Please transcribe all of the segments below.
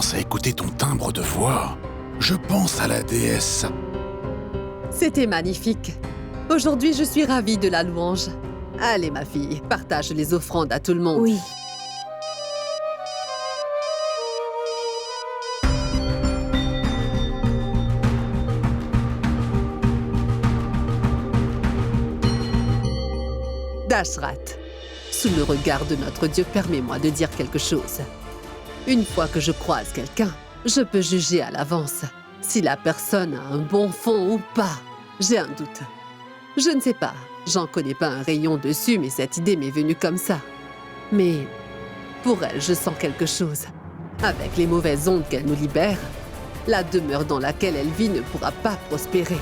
commence à écouter ton timbre de voix, je pense à la déesse. C'était magnifique. Aujourd'hui, je suis ravie de la louange. Allez, ma fille, partage les offrandes à tout le monde. Oui. Dashrat, sous le regard de notre Dieu, permets-moi de dire quelque chose. Une fois que je croise quelqu'un, je peux juger à l'avance si la personne a un bon fond ou pas. J'ai un doute. Je ne sais pas, j'en connais pas un rayon dessus, mais cette idée m'est venue comme ça. Mais pour elle, je sens quelque chose. Avec les mauvaises ondes qu'elle nous libère, la demeure dans laquelle elle vit ne pourra pas prospérer.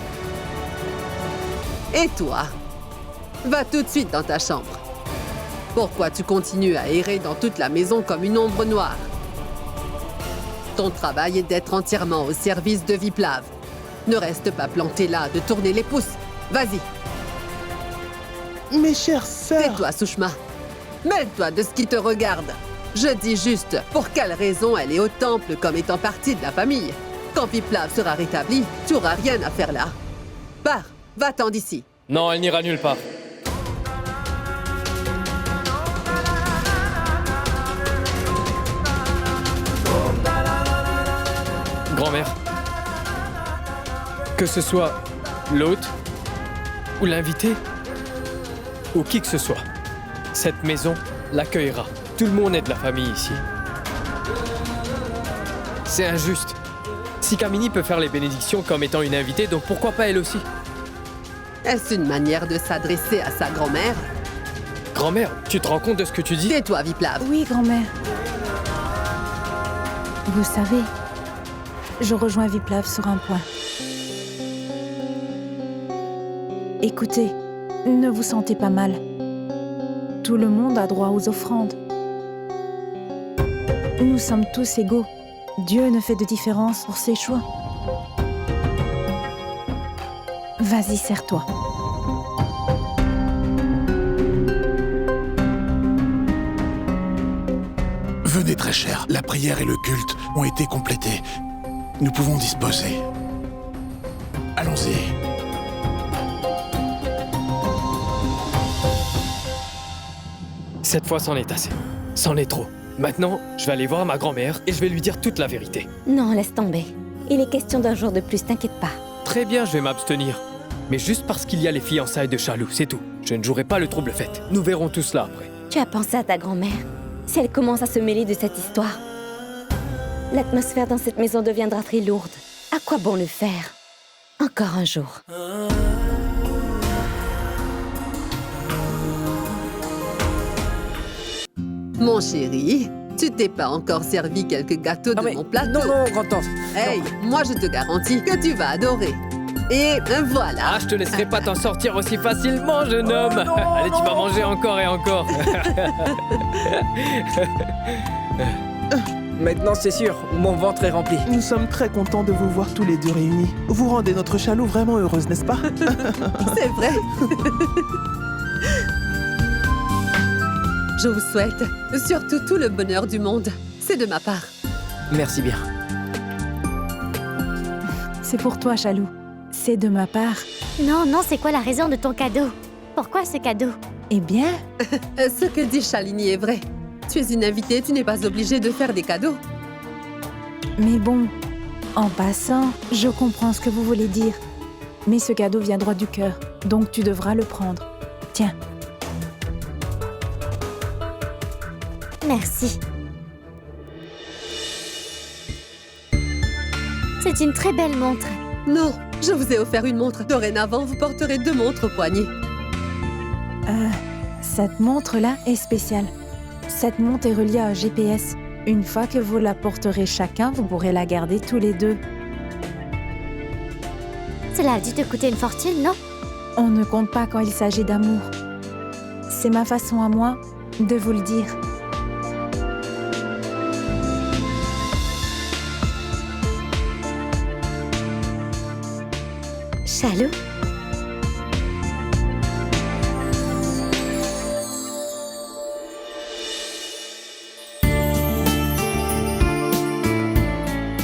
Et toi? Va tout de suite dans ta chambre. Pourquoi tu continues à errer dans toute la maison comme une ombre noire? Ton travail est d'être entièrement au service de Viplav. Ne reste pas planté là, de tourner les pouces. Vas-y. Mes chères sœurs... Tais-toi, Sushma. Mêle-toi de ce qui te regarde. Je dis juste, pour quelle raison elle est au temple comme étant partie de la famille? Quand Viplav sera rétabli, tu n'auras rien à faire là. Pars, va-t'en d'ici. Non, elle n'ira nulle part. Grand-mère, que ce soit l'hôte, ou l'invité, ou qui que ce soit, cette maison l'accueillera. Tout le monde est de la famille ici. C'est injuste. Si Kamini peut faire les bénédictions comme étant une invitée, donc pourquoi pas elle aussi? Est-ce une manière de s'adresser à sa grand-mère? Grand-mère, tu te rends compte de ce que tu dis? Tais-toi, Viplav. Oui, grand-mère. Vous savez, je rejoins Viplav sur un point. Écoutez, ne vous sentez pas mal. Tout le monde a droit aux offrandes. Nous sommes tous égaux. Dieu ne fait de différence pour ses choix. Vas-y, serre-toi. Venez, très cher, la prière et le culte ont été complétés. Nous pouvons disposer. Allons-y. Cette fois, c'en est assez. C'en est trop. Maintenant, je vais aller voir ma grand-mère et je vais lui dire toute la vérité. Non, laisse tomber. Il est question d'un jour de plus, t'inquiète pas. Très bien, je vais m'abstenir. Mais juste parce qu'il y a les fiançailles de Chalou, c'est tout. Je ne jouerai pas le trouble fête. Nous verrons tout cela après. Tu as pensé à ta grand-mère? Si elle commence à se mêler de cette histoire, l'atmosphère dans cette maison deviendra très lourde. À quoi bon le faire? Encore un jour. Mon chéri, tu t'es pas encore servi quelques gâteaux de mon plateau? Non, grande-tante. Hey, moi je te garantis que tu vas adorer. Et voilà. Ah, je te laisserai pas t'en sortir aussi facilement, jeune homme. Allez, tu vas manger encore et encore. Maintenant, c'est sûr, mon ventre est rempli. Nous sommes très contents de vous voir tous les deux réunis. Vous rendez notre Chalou vraiment heureuse, n'est-ce pas? C'est vrai. Je vous souhaite surtout tout le bonheur du monde. C'est de ma part. Merci bien. C'est pour toi, Chalou. C'est de ma part. Non, c'est quoi la raison de ton cadeau? Pourquoi ce cadeau? Eh bien, Ce que dit Shalini est vrai. Tu es une invitée, tu n'es pas obligée de faire des cadeaux. mais bon, en passant, je comprends ce que vous voulez dire. Mais ce cadeau vient droit du cœur, donc tu devras le prendre. Tiens. Merci. C'est une très belle montre. Non, je vous ai offert une montre. Dorénavant, vous porterez 2 montres au poignet. Cette montre-là est spéciale. Cette montre est reliée à un GPS. Une fois que vous la porterez chacun, vous pourrez la garder tous les deux. Cela a dû te coûter une fortune, non? On ne compte pas quand il s'agit d'amour. C'est ma façon à moi de vous le dire. Chalou?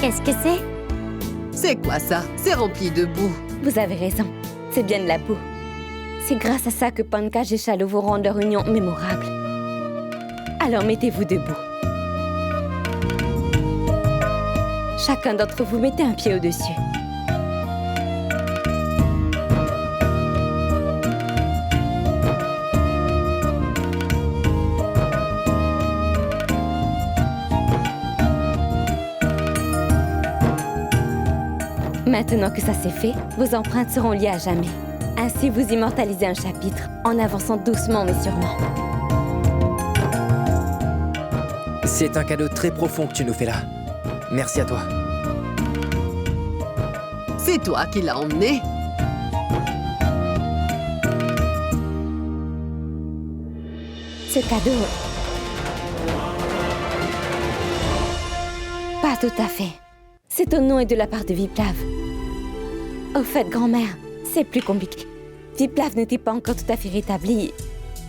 Qu'est-ce que c'est? C'est quoi ça? C'est rempli de boue. Vous avez raison, c'est bien de la boue. C'est grâce à ça que Pankaj et Chalou vous rendent leur union mémorable. Alors mettez-vous debout. Chacun d'entre vous mettez un pied au-dessus. Maintenant que ça c'est fait, vos empreintes seront liées à jamais. Ainsi, vous immortalisez un chapitre, en avançant doucement mais sûrement. C'est un cadeau très profond que tu nous fais là. Merci à toi. C'est toi qui l'as emmené? Ce cadeau... Pas tout à fait. C'est au nom et de la part de Viplav. Au fait, grand-mère, c'est plus compliqué. Viplav n'était pas encore tout à fait rétabli.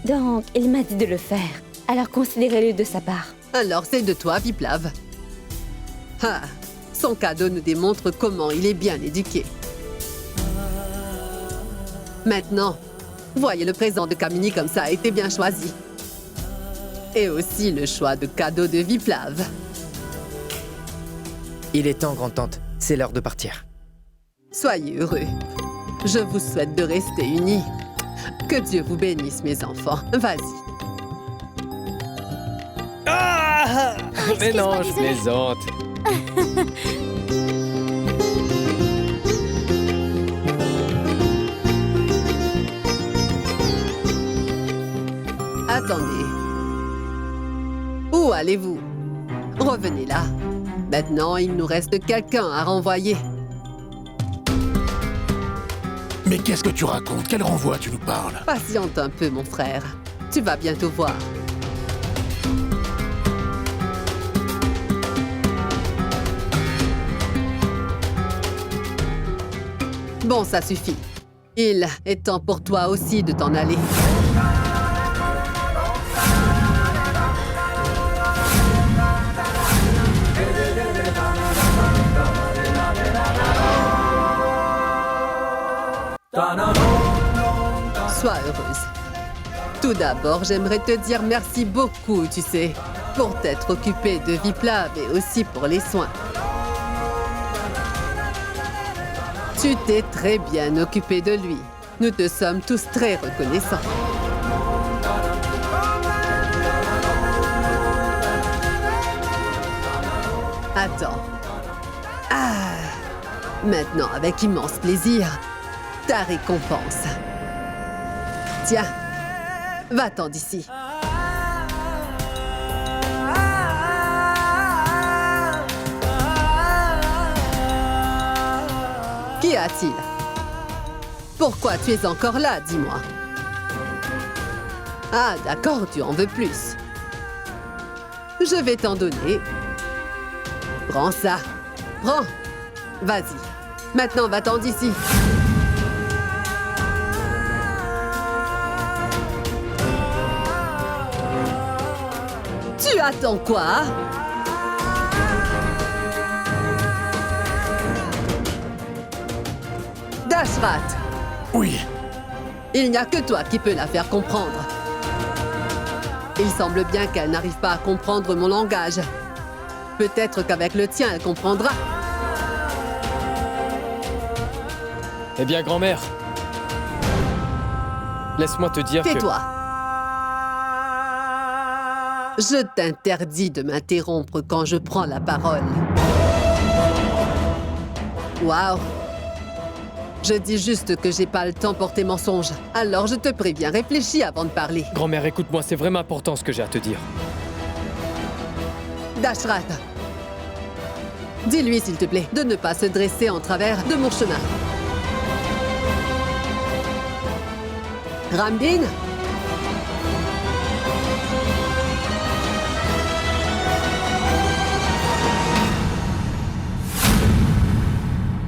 Donc, il m'a dit de le faire. Alors considérez-le de sa part. Alors c'est de toi, Viplav. Ah, son cadeau nous démontre comment il est bien éduqué. Maintenant, voyez le présent de Kamini comme ça a été bien choisi. Et aussi le choix de cadeau de Viplav. Il est temps, grande-tante. C'est l'heure de partir. Soyez heureux. Je vous souhaite de rester unis. Que Dieu vous bénisse, mes enfants. Vas-y. Ah! Mais excuse-moi, non, je désolée. plaisante. Attendez. Où allez-vous? Revenez là. Maintenant, il nous reste quelqu'un à renvoyer. Mais qu'est-ce que tu racontes? Quel renvoi tu nous parles? Patiente un peu, mon frère. Tu vas bientôt voir. Bon, ça suffit. Il est temps pour toi aussi de t'en aller. Sois heureuse. Tout d'abord, j'aimerais te dire merci beaucoup, tu sais, pour t'être occupée de Viplav et aussi pour les soins. Tu t'es très bien occupée de lui. Nous te sommes tous très reconnaissants. Attends. Ah! Maintenant, avec immense plaisir, ta récompense. Tiens, va-t'en d'ici. Qu'y a-t-il? Pourquoi tu es encore là, dis-moi? Ah, d'accord, tu en veux plus. Je vais t'en donner. Prends ça. Prends. Vas-y. Maintenant, va-t'en d'ici. Tu attends quoi? Dashrat, Oui, il n'y a que toi qui peux la faire comprendre. Il semble bien qu'elle n'arrive pas à comprendre mon langage. Peut-être qu'avec le tien, elle comprendra. Eh bien, grand-mère, laisse-moi te dire que... Tais-toi. Je t'interdis de m'interrompre quand je prends la parole. Waouh! Je dis juste que j'ai pas le temps pour tes mensonges. Alors je te préviens, réfléchis avant de parler. Grand-mère, écoute-moi, c'est vraiment important ce que j'ai à te dire. Dashrat, dis-lui s'il te plaît de ne pas se dresser en travers de mon chemin. Ramdin?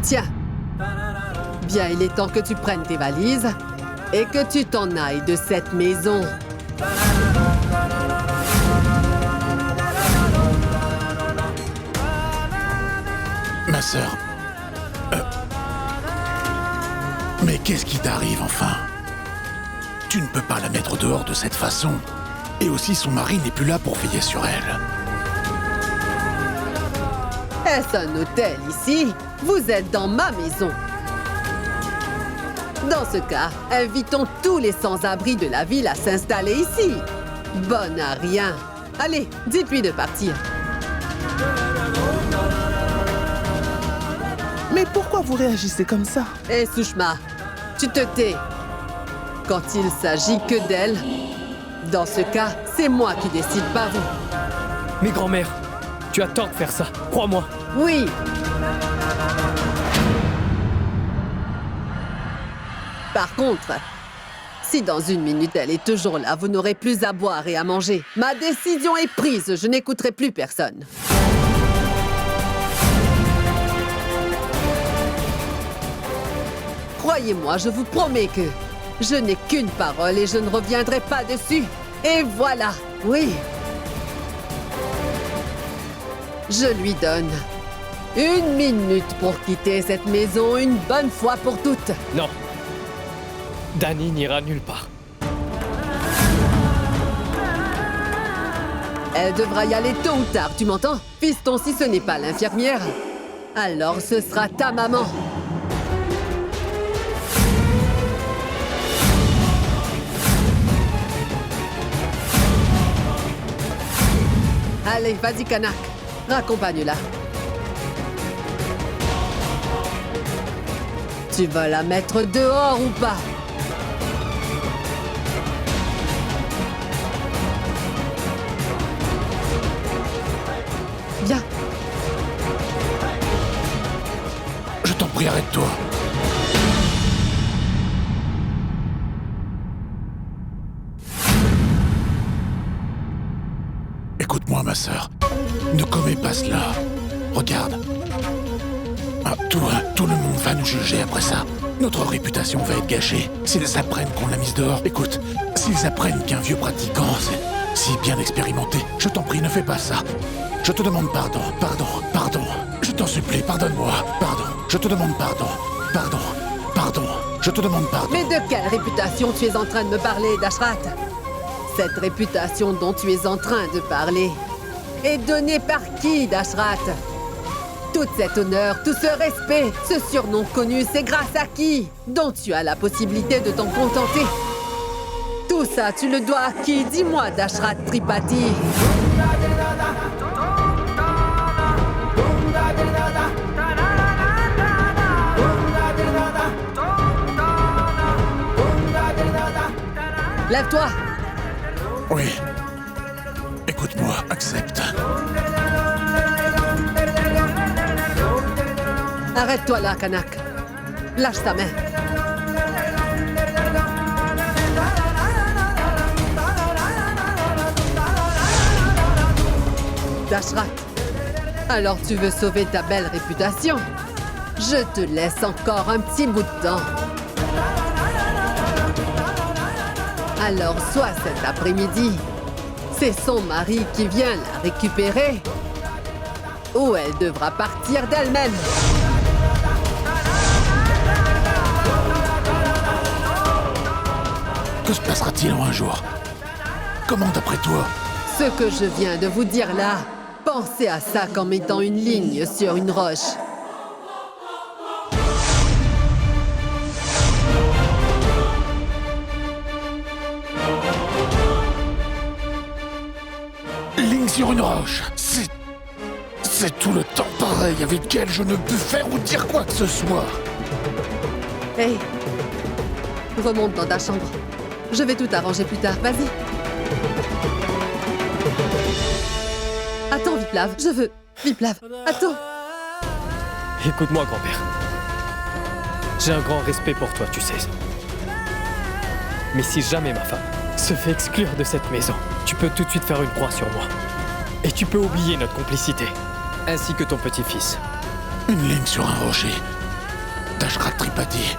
Tiens. Bien, il est temps que tu prennes tes valises et que tu t'en ailles de cette maison. Ma sœur... Mais qu'est-ce qui t'arrive enfin? Tu ne peux pas la mettre dehors de cette façon. Et aussi son mari n'est plus là pour veiller sur elle. Est-ce un hôtel ici? Vous êtes dans ma maison. Dans ce cas, invitons tous les sans-abri de la ville à s'installer ici. Bonne à rien. Allez, dites-lui de partir. Mais pourquoi vous réagissez comme ça? Hé, Sushma, tu te tais. Quand il s'agit que d'elle, dans ce cas, c'est moi qui décide, pas vous. Mais grand-mère, tu as tort de faire ça, crois-moi. Oui. Par contre, si dans 1 minute elle est toujours là, vous n'aurez plus à boire et à manger. Ma décision est prise, je n'écouterai plus personne. Croyez-moi, je vous promets que je n'ai qu'une parole et je ne reviendrai pas dessus. Et voilà, oui. Je lui donne 1 minute pour quitter cette maison une bonne fois pour toutes. Non. Dani n'ira nulle part. Elle devra y aller tôt ou tard, tu m'entends? Fiston, si ce n'est pas l'infirmière, alors ce sera ta maman. Allez, vas-y, Kanak. Raccompagne-la. Tu vas la mettre dehors ou pas? Viens. Je t'en prie, arrête-toi. Écoute-moi, ma sœur. Ne commets pas cela. Regarde. Ah, tout le monde va nous juger après ça. Notre réputation va être gâchée. S'ils apprennent qu'on l'a mise dehors, écoute, s'ils apprennent qu'un vieux pratiquant, c'est si bien expérimenté, je t'en prie, ne fais pas ça. Je te demande pardon, pardon. Je t'en supplie, pardonne-moi, pardon. Je te demande pardon, pardon. Je te demande pardon. Mais de quelle réputation tu es en train de me parler, Dashrat? Cette réputation dont tu es en train de parler est donnée par qui, Dashrat? Tout cet honneur, tout ce respect, ce surnom connu, c'est grâce à qui? Dont tu as la possibilité de t'en contenter. Tout ça, tu le dois à qui? Dis-moi, Dashrat Tripathi. Lève-toi! Oui. Écoute-moi, accepte. Arrête-toi là, Kanak. Lâche ta main. Dashrat, alors tu veux sauver ta belle réputation? Je te laisse encore un petit bout de temps. Alors, soit cet après-midi, c'est son mari qui vient la récupérer, ou elle devra partir d'elle-même. Que se passera-t-il en un jour? Comment d'après toi? Ce que je viens de vous dire là, pensez à ça qu'en mettant une ligne sur une roche. Ligne sur une roche. C'est tout le temps pareil avec elle. Je ne peux faire ou dire quoi que ce soit. Hey, remonte dans ta chambre. Je vais tout arranger plus tard. Vas-y. Attends, Viplav. Je veux. Viplav, attends. Écoute-moi, grand-père. J'ai un grand respect pour toi, tu sais. Mais si jamais ma femme se fait exclure de cette maison, tu peux tout de suite faire une croix sur moi. Et tu peux oublier notre complicité, ainsi que ton petit-fils. Une ligne sur un rocher. Dashrat Tripathi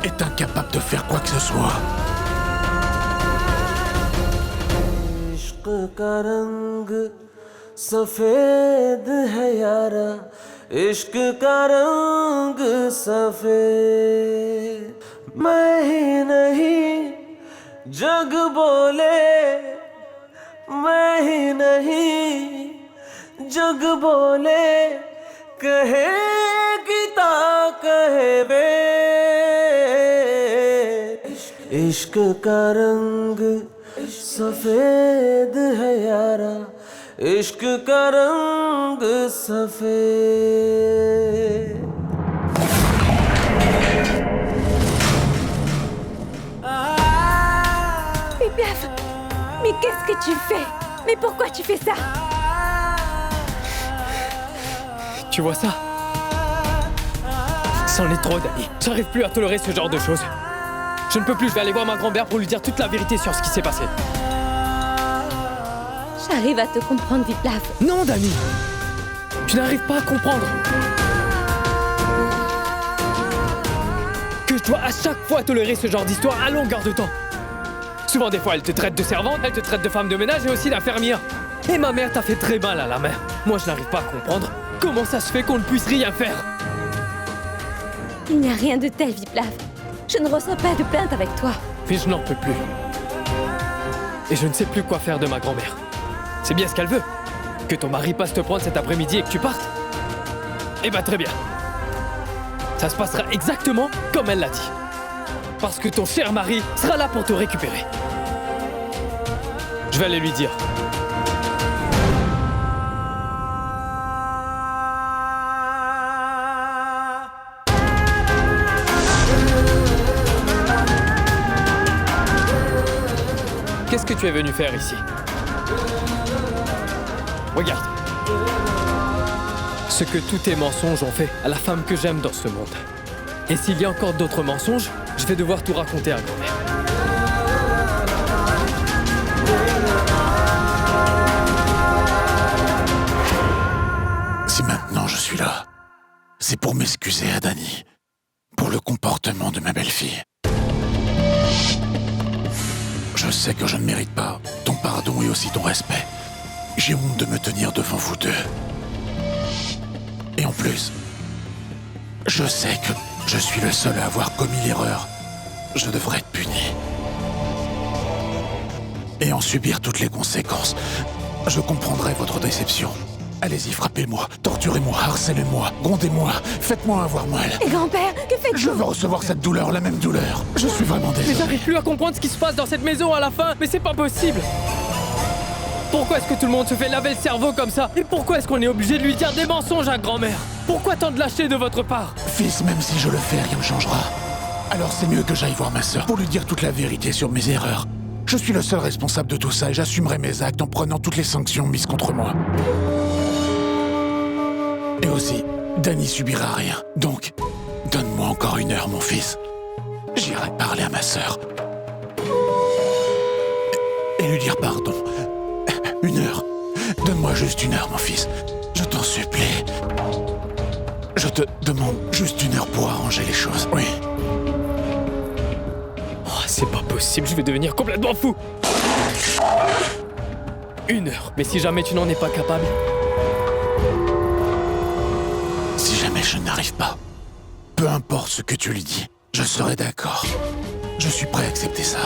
est incapable de faire quoi que ce soit. सफेद है यारा इश्क का रंग सफेद मैं ही नहीं जग बोले मैं ही नहीं जग बोले कहे गीता कहे बे इश्क का रंग सफेद है यारा इश्क का रंग सफेद Viplav, mais qu'est-ce que tu fais? Mais pourquoi tu fais ça? Tu vois ça? C'en est trop, Dani. J'arrive plus à tolérer ce genre de choses. Je ne peux plus, je vais aller voir ma grand-mère pour lui dire toute la vérité sur ce qui s'est passé. J'arrive à te comprendre, Viplav. Non, Dani! Tu n'arrives pas à comprendre. Que je dois à chaque fois tolérer ce genre d'histoire à longueur de temps. Souvent, des fois, elle te traite de servante, elle te traite de femme de ménage et aussi d'infirmière. Et ma mère t'a fait très mal à la main. Moi, je n'arrive pas à comprendre comment ça se fait qu'on ne puisse rien faire. Il n'y a rien de tel, Viplav. Je ne reçois pas de plainte avec toi. Mais je n'en peux plus. Et je ne sais plus quoi faire de ma grand-mère. C'est bien ce qu'elle veut. Que ton mari passe te prendre cet après-midi et que tu partes. Eh ben très bien. Ça se passera exactement comme elle l'a dit. Parce que ton cher mari sera là pour te récupérer. Je vais aller lui dire. Qu'est-ce que tu es venu faire ici? Regarde. Ce que tous tes mensonges ont fait à la femme que j'aime dans ce monde. Et s'il y a encore d'autres mensonges, je vais devoir tout raconter à grand-mère. Si maintenant je suis là, c'est pour m'excuser à Dani, pour le comportement de ma belle-fille. Je sais que je ne mérite pas ton pardon et aussi ton respect. J'ai honte de me tenir devant vous deux. Et en plus, je sais que je suis le seul à avoir commis l'erreur. Je devrais être puni. Et en subir toutes les conséquences. Je comprendrai votre déception. Allez-y, frappez-moi, torturez-moi, harcelez-moi, grondez-moi, faites-moi avoir mal. Et grand-père, que faites-vous? Je veux recevoir cette douleur, la même douleur. Je suis vraiment Mais désolé. j'arrive plus à comprendre ce qui se passe dans cette maison à la fin. Mais c'est pas possible. Pourquoi est-ce que tout le monde se fait laver le cerveau comme ça? Et pourquoi est-ce qu'on est obligé de lui dire des mensonges à grand-mère? Pourquoi tant de lâcheté de votre part? Fils, même si je le fais, rien ne changera. Alors c'est mieux que j'aille voir ma sœur pour lui dire toute la vérité sur mes erreurs. Je suis le seul responsable de tout ça et j'assumerai mes actes en prenant toutes les sanctions mises contre moi. Et aussi, Dani subira rien. Donc, donne-moi encore 1 heure, mon fils. J'irai parler à ma sœur. Et lui dire pardon. 1 heure. Donne-moi juste 1 heure, mon fils. Je t'en supplie. Je te demande juste 1 heure pour arranger les choses. Oui. Oh, c'est pas possible, je vais devenir complètement fou. 1 heure. Mais si jamais tu n'en es pas capable... Si jamais je n'arrive pas, peu importe ce que tu lui dis, je serai d'accord. Je suis prêt à accepter ça.